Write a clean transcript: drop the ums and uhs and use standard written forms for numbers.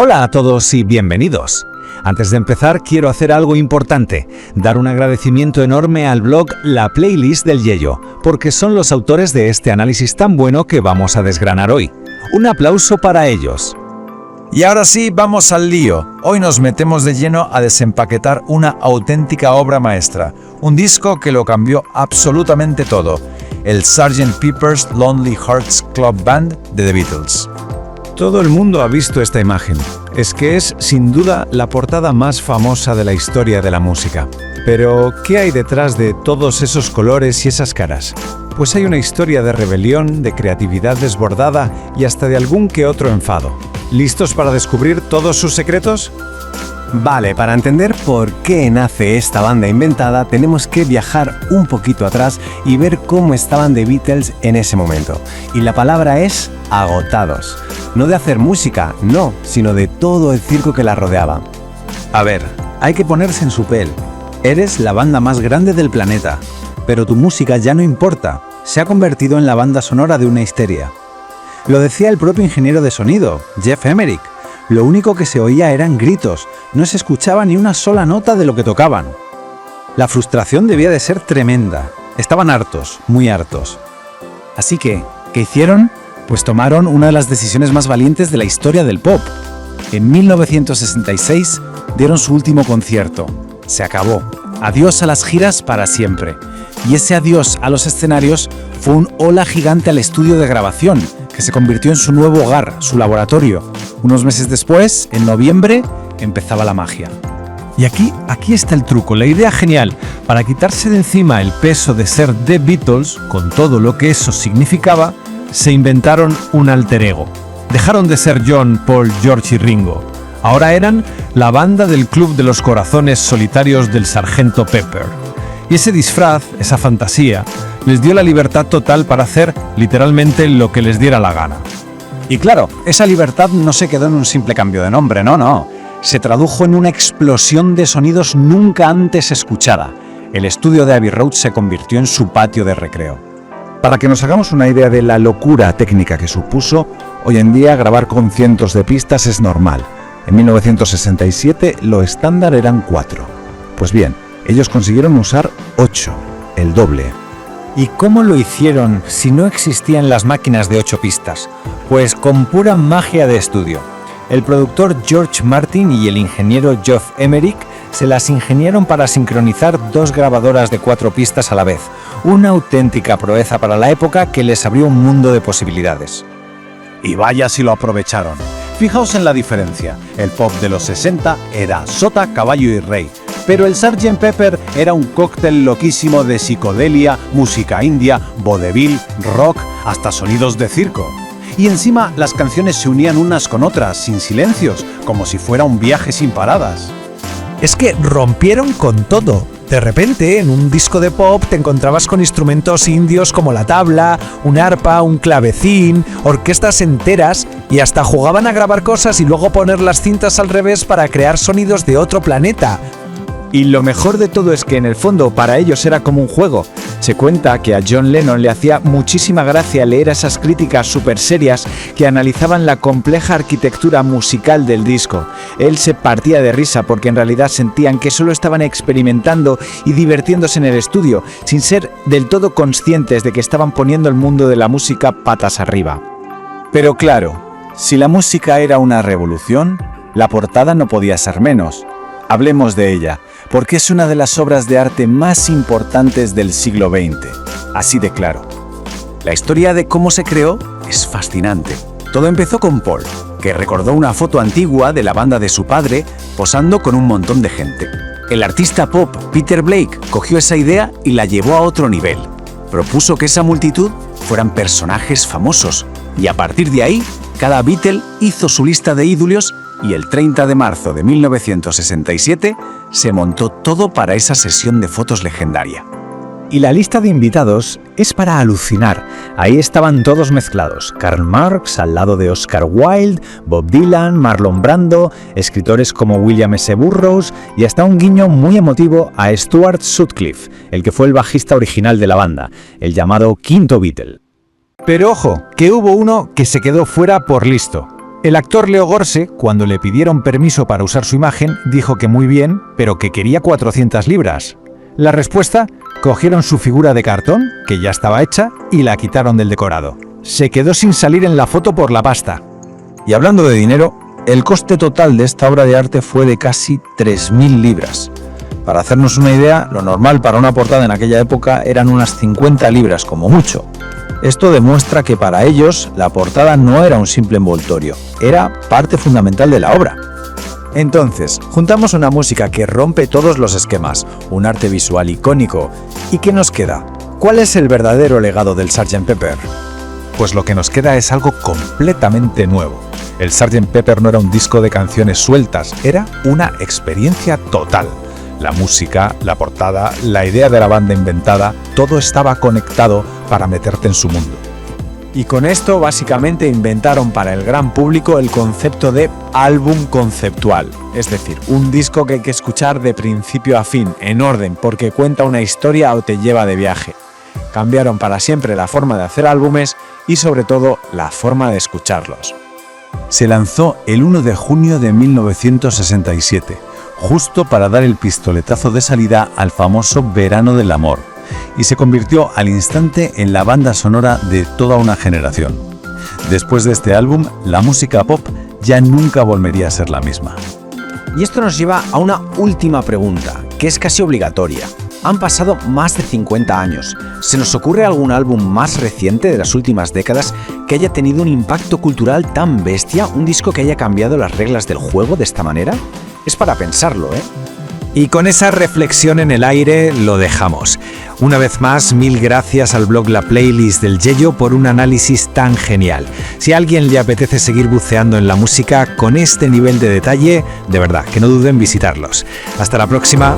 Hola a todos y bienvenidos. Antes de empezar quiero hacer algo importante, dar un agradecimiento enorme al blog La Playlist del Yello, porque son los autores de este análisis tan bueno que vamos a desgranar hoy. Un aplauso para ellos. Y ahora sí, vamos al lío. Hoy nos metemos de lleno a desempaquetar una auténtica obra maestra, un disco que lo cambió absolutamente todo, el Sgt. Pepper's Lonely Hearts Club Band de The Beatles. Todo el mundo ha visto esta imagen. Es que es, sin duda, la portada más famosa de la historia de la música. Pero, ¿qué hay detrás de todos esos colores y esas caras? Pues hay una historia de rebelión, de creatividad desbordada y hasta de algún que otro enfado. ¿Listos para descubrir todos sus secretos? Vale, para entender por qué nace esta banda inventada, tenemos que viajar un poquito atrás y ver cómo estaban The Beatles en ese momento. Y la palabra es agotados. No de hacer música, no, sino de todo el circo que la rodeaba. A ver, hay que ponerse en su piel. Eres la banda más grande del planeta, pero tu música ya no importa. Se ha convertido en la banda sonora de una histeria. Lo decía el propio ingeniero de sonido, Geoff Emerick. Lo único que se oía eran gritos, no se escuchaba ni una sola nota de lo que tocaban. La frustración debía de ser tremenda. Estaban hartos, muy hartos. Así que, ¿qué hicieron? Pues tomaron una de las decisiones más valientes de la historia del pop. En 1966 dieron su último concierto. Se acabó. Adiós a las giras para siempre. Y ese adiós a los escenarios fue un hola gigante al estudio de grabación, que se convirtió en su nuevo hogar, su laboratorio. Unos meses después, en noviembre, empezaba la magia. Y aquí está el truco, la idea genial. Para quitarse de encima el peso de ser The Beatles, con todo lo que eso significaba, se inventaron un alter ego. Dejaron de ser John, Paul, George y Ringo. Ahora eran la banda del Club de los Corazones Solitarios del Sargento Pepper. Y ese disfraz, esa fantasía, les dio la libertad total para hacer literalmente lo que les diera la gana. Y claro, esa libertad no se quedó en un simple cambio de nombre, no. Se tradujo en una explosión de sonidos nunca antes escuchada. El estudio de Abbey Road se convirtió en su patio de recreo. Para que nos hagamos una idea de la locura técnica que supuso, hoy en día grabar con cientos de pistas es normal. En 1967 lo estándar eran 4. Pues bien, ellos consiguieron usar 8, el doble. ¿Y cómo lo hicieron si no existían las máquinas de 8 pistas? Pues con pura magia de estudio. El productor George Martin y el ingeniero Geoff Emerick se las ingeniaron para sincronizar 2 grabadoras de 4 pistas a la vez. Una auténtica proeza para la época que les abrió un mundo de posibilidades. Y vaya si lo aprovecharon. Fijaos en la diferencia. El pop de los 60 era sota, caballo y rey. Pero el Sgt. Pepper era un cóctel loquísimo de psicodelia, música india, vodevil, rock, hasta sonidos de circo. Y encima las canciones se unían unas con otras, sin silencios, como si fuera un viaje sin paradas. Es que rompieron con todo. De repente, en un disco de pop te encontrabas con instrumentos indios como la tabla, un arpa, un clavecín, orquestas enteras y hasta jugaban a grabar cosas y luego poner las cintas al revés para crear sonidos de otro planeta. Y lo mejor de todo es que en el fondo para ellos era como un juego. Se cuenta que a John Lennon le hacía muchísima gracia leer esas críticas súper serias que analizaban la compleja arquitectura musical del disco. Él se partía de risa porque en realidad sentían que solo estaban experimentando y divirtiéndose en el estudio, sin ser del todo conscientes de que estaban poniendo el mundo de la música patas arriba. Pero claro, si la música era una revolución, la portada no podía ser menos. Hablemos de ella, porque es una de las obras de arte más importantes del siglo XX. Así de claro. La historia de cómo se creó es fascinante. Todo empezó con Paul, que recordó una foto antigua de la banda de su padre posando con un montón de gente. El artista pop Peter Blake cogió esa idea y la llevó a otro nivel. Propuso que esa multitud fueran personajes famosos, y a partir de ahí, cada Beatle hizo su lista de ídolos y el 30 de marzo de 1967 se montó todo para esa sesión de fotos legendaria. Y la lista de invitados es para alucinar. Ahí estaban todos mezclados. Karl Marx al lado de Oscar Wilde, Bob Dylan, Marlon Brando, escritores como William S. Burroughs y hasta un guiño muy emotivo a Stuart Sutcliffe, el que fue el bajista original de la banda, el llamado quinto Beatle. Pero ojo, que hubo uno que se quedó fuera por listo. El actor Leo Gorse, cuando le pidieron permiso para usar su imagen, dijo que muy bien, pero que quería 400 libras. La respuesta: cogieron su figura de cartón, que ya estaba hecha, y la quitaron del decorado. Se quedó sin salir en la foto por la pasta. Y hablando de dinero, el coste total de esta obra de arte fue de casi 3.000 libras. Para hacernos una idea, lo normal para una portada en aquella época eran unas 50 libras como mucho. Esto demuestra que para ellos la portada no era un simple envoltorio, era parte fundamental de la obra. Entonces, juntamos una música que rompe todos los esquemas, un arte visual icónico. ¿Y qué nos queda? ¿Cuál es el verdadero legado del Sgt. Pepper? Pues lo que nos queda es algo completamente nuevo. El Sgt. Pepper no era un disco de canciones sueltas, era una experiencia total. La música, la portada, la idea de la banda inventada, todo estaba conectado para meterte en su mundo. Y con esto básicamente inventaron para el gran público el concepto de álbum conceptual, es decir, un disco que hay que escuchar de principio a fin, en orden, porque cuenta una historia o te lleva de viaje. Cambiaron para siempre la forma de hacer álbumes y sobre todo la forma de escucharlos. Se lanzó el 1 de junio de 1967, justo para dar el pistoletazo de salida al famoso Verano del Amor, y se convirtió al instante en la banda sonora de toda una generación. Después de este álbum, la música pop ya nunca volvería a ser la misma. Y esto nos lleva a una última pregunta, que es casi obligatoria. Han pasado más de 50 años. ¿Se nos ocurre algún álbum más reciente de las últimas décadas que haya tenido un impacto cultural tan bestia? ¿Un disco que haya cambiado las reglas del juego de esta manera? Es para pensarlo, ¿eh? Y con esa reflexión en el aire lo dejamos. Una vez más, mil gracias al blog La Playlist del Yello por un análisis tan genial. Si a alguien le apetece seguir buceando en la música con este nivel de detalle, de verdad, que no duden en visitarlos. Hasta la próxima.